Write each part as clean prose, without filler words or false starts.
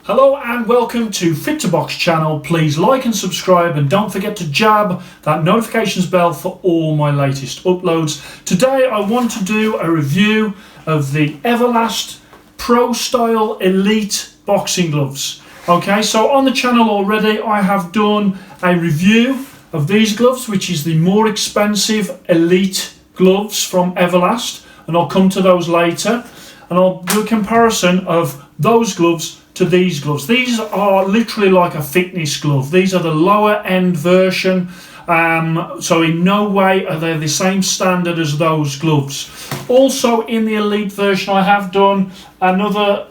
Hello and welcome to Fit to Box channel. Please like and subscribe and don't forget to jab that notifications bell for all my latest uploads. Today I want to do a review of the Everlast Pro Style Elite boxing gloves. Okay, so on the channel already I have done a review of these gloves, which is the more expensive Elite gloves from Everlast, and I'll come to those later, and I'll do a comparison of those gloves to these gloves. These are literally like a fitness glove. These are the lower end version, so in no way are they the same standard as those gloves. Also in the Elite version I have done another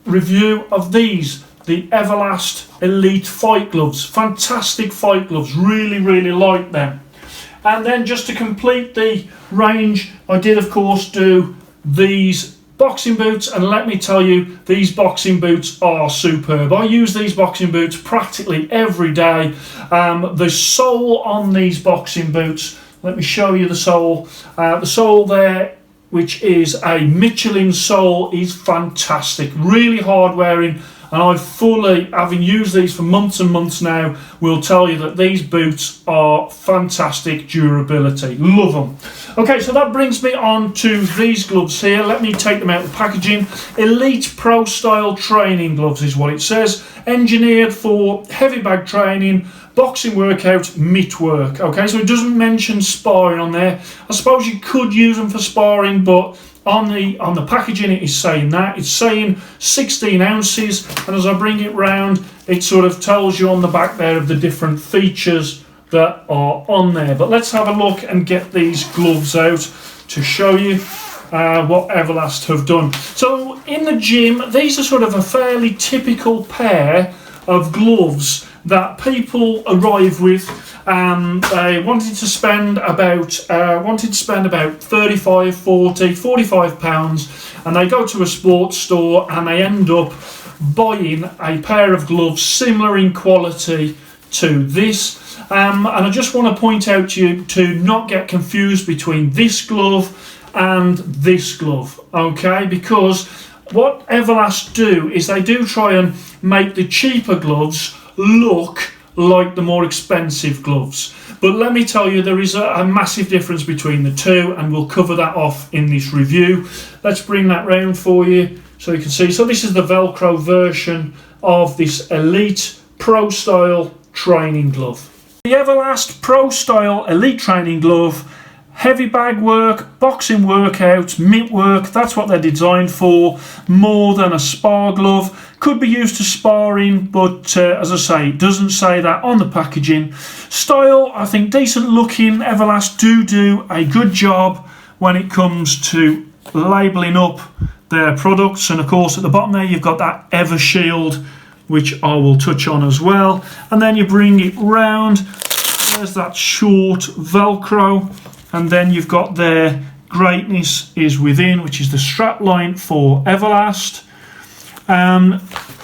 review of these, the Everlast Elite fight gloves. Fantastic fight gloves, really like them. And then just to complete the range, I did of course do these boxing boots, and let me tell you, these boxing boots are superb. I use these boxing boots practically every day. The sole on these boxing boots, let me show you the sole. The sole there, which is a Michelin sole, is fantastic, really hard wearing, and I fully, having used these for months and months now, will tell you that these boots are fantastic durability. Love them. Okay, so that brings me on to these gloves here. Let me take them out of the packaging. Elite Pro Style Training Gloves is what it says. Engineered for heavy bag training, boxing workout, mitt work. Okay, so it doesn't mention sparring on there. I suppose you could use them for sparring, but on the packaging it is saying that. It's saying 16 ounces, and as I bring it round, it sort of tells you on the back there of the different features that are on there. But let's have a look and get these gloves out to show you what Everlast have done. So in the gym, these are sort of a fairly typical pair of gloves that people arrive with. They wanted to spend about 35, 40, 45 pounds, and they go to a sports store and they end up buying a pair of gloves similar in quality to this. And I just want to point out to you to not get confused between this glove and this glove, okay? Because what Everlast do is they do try and make the cheaper gloves look like the more expensive gloves. But let me tell you, there is a massive difference between the two, and we'll cover that off in this review. Let's bring that round for you so you can see. So this is the Velcro version of this Elite Pro Style Training Glove. The Everlast Pro Style Elite Training Glove, heavy bag work, boxing workout, mitt work, that's what they're designed for, more than a spar glove. Could be used to sparring, but as I say, it doesn't say that on the packaging. Style, I think decent looking. Everlast do a good job when it comes to labelling up their products, and of course at the bottom there you've got that EverShield, which I will touch on as well. And then you bring it round, there's that short Velcro, and then you've got their Greatness is Within, which is the strap line for Everlast.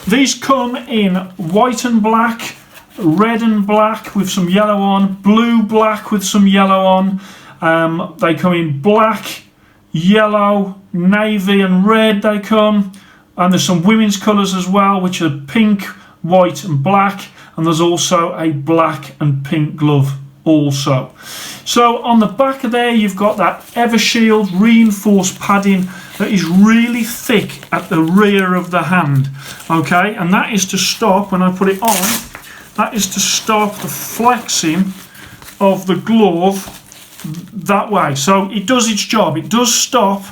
These come in white and black, red and black with some yellow on, blue, black with some yellow on. They come in black, yellow, navy and red they come. And there's some women's colours as well, which are pink, white and black. And there's also a black and pink glove also. So on the back of there you've got that EverShield reinforced padding that is really thick at the rear of the hand. Okay, and that is to stop, when I put it on, that is to stop the flexing of the glove that way. So it does its job, it does stop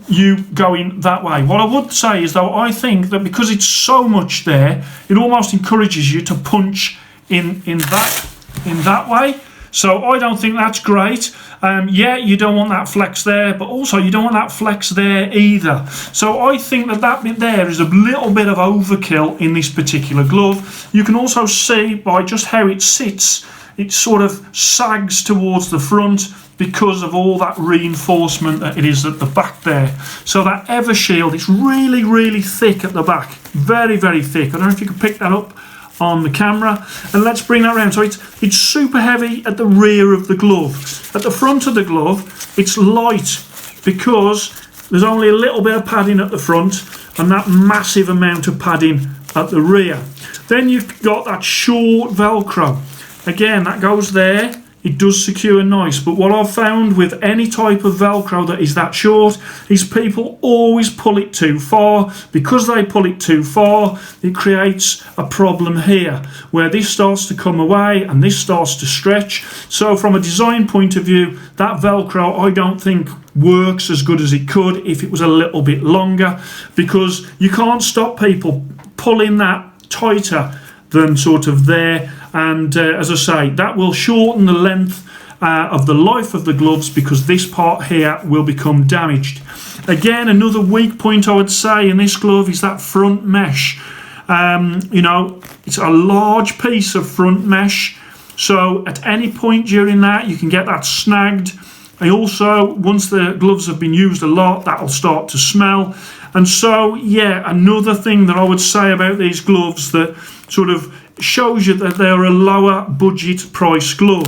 you going that way. What I would say is, though, I think that because it's so much there, it almost encourages you to punch in that way. So I don't think that's great. Yeah, you don't want that flex there, but also you don't want that flex there either. So I think that bit there is a little bit of overkill in this particular glove. You can also see by just how it sits, it sort of sags towards the front because of all that reinforcement that it is at the back there. So that EverShield is really thick at the back, very thick. I don't know if you can pick that up on the camera, and let's bring that around. So it's super heavy at the rear of the glove. At the front of the glove it's light because there's only a little bit of padding at the front and that massive amount of padding at the rear. Then you've got that short Velcro. Again, that goes there. It does secure nice, but what I've found with any type of Velcro that is that short is people always pull it too far. Because they pull it too far, it creates a problem here where this starts to come away and this starts to stretch. So from a design point of view, that Velcro I don't think works as good as it could if it was a little bit longer, because you can't stop people pulling that tighter than sort of there. And as I say, that will shorten the length of the life of the gloves, because this part here will become damaged. Again, another weak point I would say in this glove is that front mesh. You know, it's a large piece of front mesh, so at any point during that you can get that snagged. And also, once the gloves have been used a lot, that'll start to smell. And so, yeah, another thing that I would say about these gloves that sort of shows you that they're a lower budget price glove.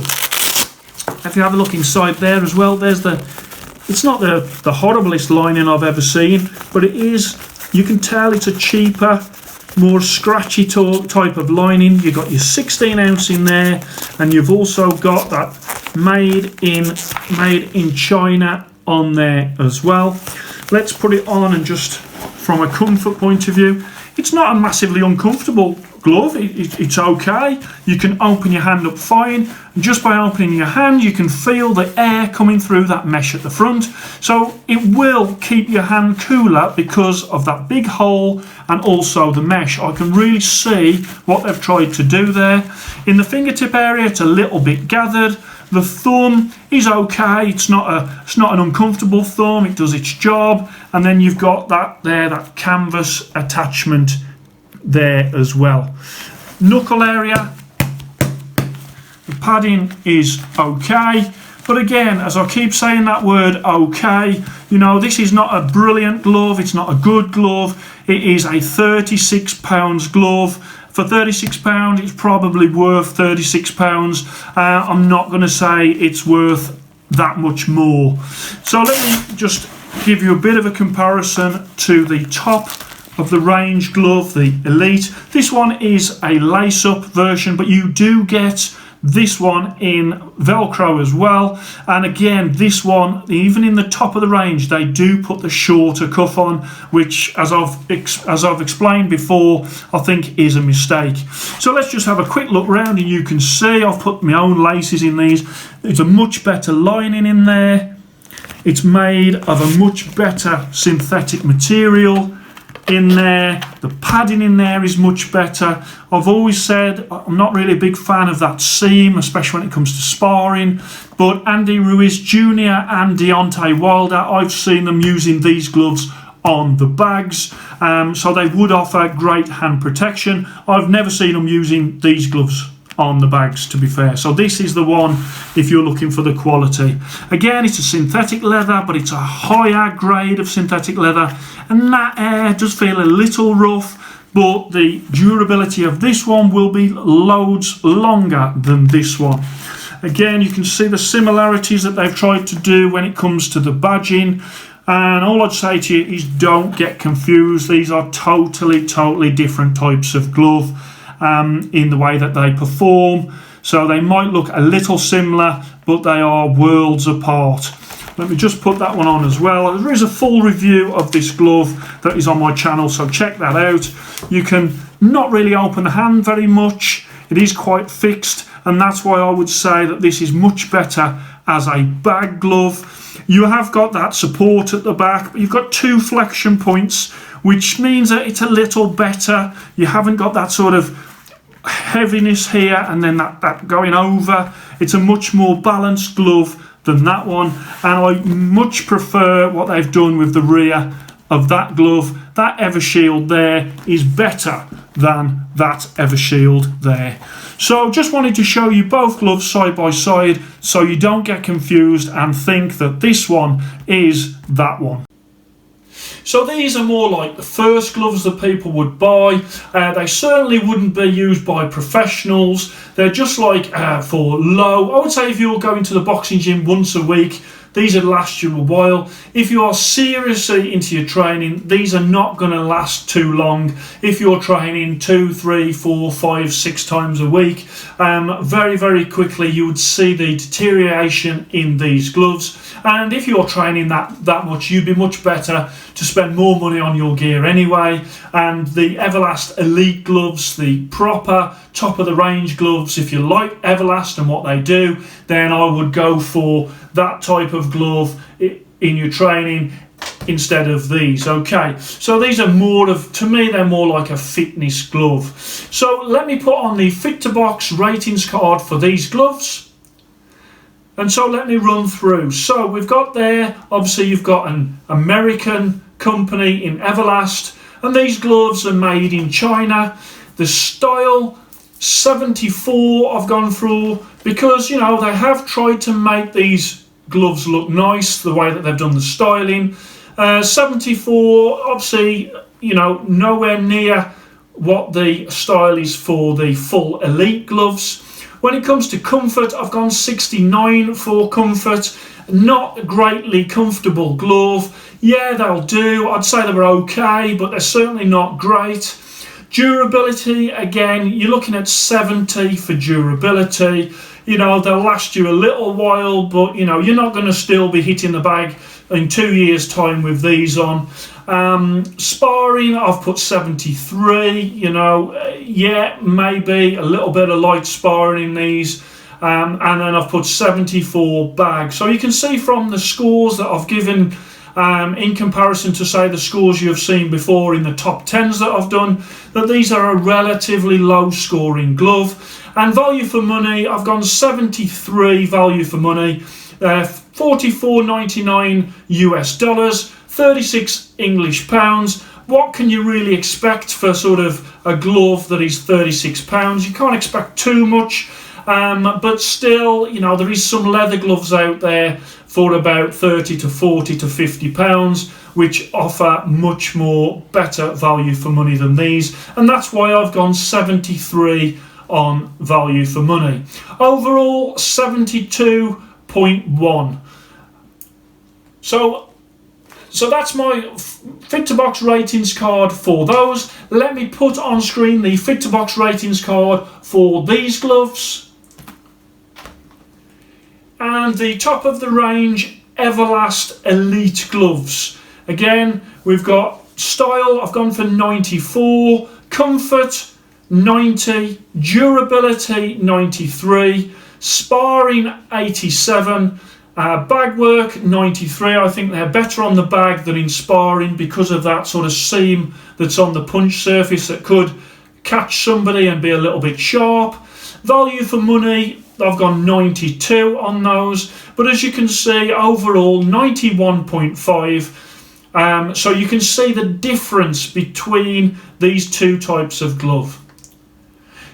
If you have a look inside there as well, there's it's not the horriblest lining I've ever seen, but it is, you can tell it's a cheaper, more scratchy type of lining. You've got your 16 ounce in there, and you've also got that made in China on there as well. Let's put it on, and just from a comfort point of view, it's not a massively uncomfortable glove. It's okay. You can open your hand up fine, and just by opening your hand you can feel the air coming through that mesh at the front, so it will keep your hand cooler because of that big hole and also the mesh. I can really see what they've tried to do there. In the fingertip area it's a little bit gathered. The thumb is okay. It's not an uncomfortable thumb. It does its job. And then you've got that canvas attachment there as well. Knuckle area, the padding is okay, but again, as I keep saying that word okay, you know, this is not a brilliant glove, it's not a good glove. It is a £36 glove. For £36 it's probably worth £36. I'm not going to say it's worth that much more. So let me just give you a bit of a comparison to the top of the range glove, the Elite. This one is a lace-up version, but you do get this one in Velcro as well. And again, this one, even in the top of the range, they do put the shorter cuff on, which, as I've explained before, I think is a mistake. So let's just have a quick look round, and you can see I've put my own laces in these. It's a much better lining in there. It's made of a much better synthetic material in there. The padding in there is much better. I've always said I'm not really a big fan of that seam, especially when it comes to sparring, but Andy Ruiz Jr. and Deontay Wilder, I've seen them using these gloves on the bags, so they would offer great hand protection. I've never seen them using these gloves on the bags, to be fair. So this is the one if you're looking for the quality. Again, it's a synthetic leather, but it's a higher grade of synthetic leather, and that air does feel a little rough, but the durability of this one will be loads longer than this one. Again, you can see the similarities that they've tried to do when it comes to the badging, and all I'd say to you is don't get confused. These are totally different types of glove in the way that they perform. So they might look a little similar, but they are worlds apart. Let me just put that one on as well. There is a full review of this glove that is on my channel, so check that out. You can not really open the hand very much. It is quite fixed, and that's why I would say that this is much better as a bag glove. You have got that support at the back, but you've got two flexion points, which means that it's a little better. You haven't got that sort of heaviness here and then that going over. It's a much more balanced glove than that one, and I much prefer what they've done with the rear of that glove. That Evershield there is better than that Evershield there. So just wanted to show you both gloves side by side so you don't get confused and think that this one is that one. So these are more like the first gloves that people would buy. They certainly wouldn't be used by professionals. They're just like for low. I would say if you're going to the boxing gym once a week, these would last you a while. If you are seriously into your training, these are not going to last too long. If you're training 2, 3, 4, 5, 6 times a week, very, very quickly you would see the deterioration in these gloves. And if you're training that much, you'd be much better to spend more money on your gear anyway. And the Everlast Elite gloves, the proper top of the range gloves, if you like Everlast and what they do, then I would go for that type of glove in your training instead of these. Okay, so these are more of, to me, they're more like a fitness glove. So let me put on the Fit to Box ratings card for these gloves. And so let me run through. So we've got there, obviously you've got an American company in Everlast, and these gloves are made in China. The style 74 I've gone through because, you know, they have tried to make these gloves look nice the way that they've done the styling. 74, obviously, you know, nowhere near what the style is for the full Elite gloves. When it comes to comfort, I've gone 69 for comfort. Not a greatly comfortable glove. Yeah, they'll do. I'd say they were okay, but they're certainly not great. Durability, again, you're looking at 70 for durability. You know, they'll last you a little while, but, you know, you're not going to still be hitting the bag in 2 years' time with these on. Sparring, I've put 73, you know, yeah, maybe a little bit of light sparring in these. And then I've put 74 bag. So you can see from the scores that I've given, in comparison to, say, the scores you've seen before in the top 10s that I've done, that these are a relatively low scoring glove. And value for money, I've gone 73 value for money, $44.99 US dollars, 36 English pounds. What can you really expect for sort of a glove that is 36 pounds? You can't expect too much, but still, you know, there is some leather gloves out there for about 30 to 40 to 50 pounds, which offer much more better value for money than these. And that's why I've gone 73 on value for money. Overall, 72.1. So that's my Fit to Box ratings card for those. Let me put on screen the Fit to Box ratings card for these gloves. And the top of the range Everlast Elite gloves. Again, we've got style, I've gone for 94, comfort 90, durability 93, sparring 87, bag work 93. I think they're better on the bag than in sparring because of that sort of seam that's on the punch surface that could catch somebody and be a little bit sharp. Value for money, I've gone 92 on those, but as you can see, overall 91.5. So you can see the difference between these two types of glove.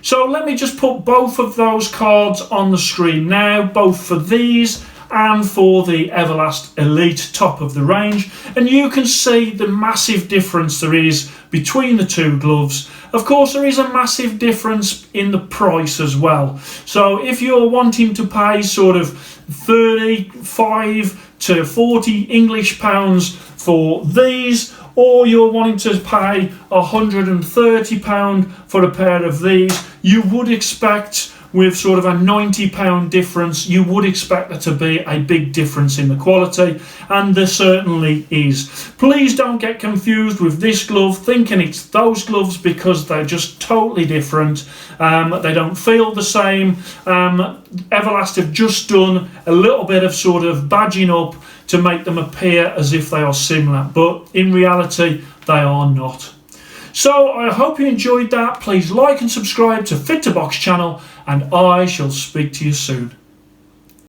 So let me just put both of those cards on the screen now, both for these and for the Everlast Elite top of the range, and you can see the massive difference there is between the two gloves. Of course, there is a massive difference in the price as well. So if you're wanting to pay sort of 35 to 40 English pounds for these, or you're wanting to pay £130 for a pair of these, you would expect, with sort of a £90 difference, you would expect there to be a big difference in the quality, and there certainly is. Please don't get confused with this glove thinking it's those gloves, because they're just totally different. They don't feel the same. Everlast have just done a little bit of sort of badging up to make them appear as if they are similar, but in reality they are not. So I hope you enjoyed that. Please like and subscribe to Fit to Box channel, and I shall speak to you soon.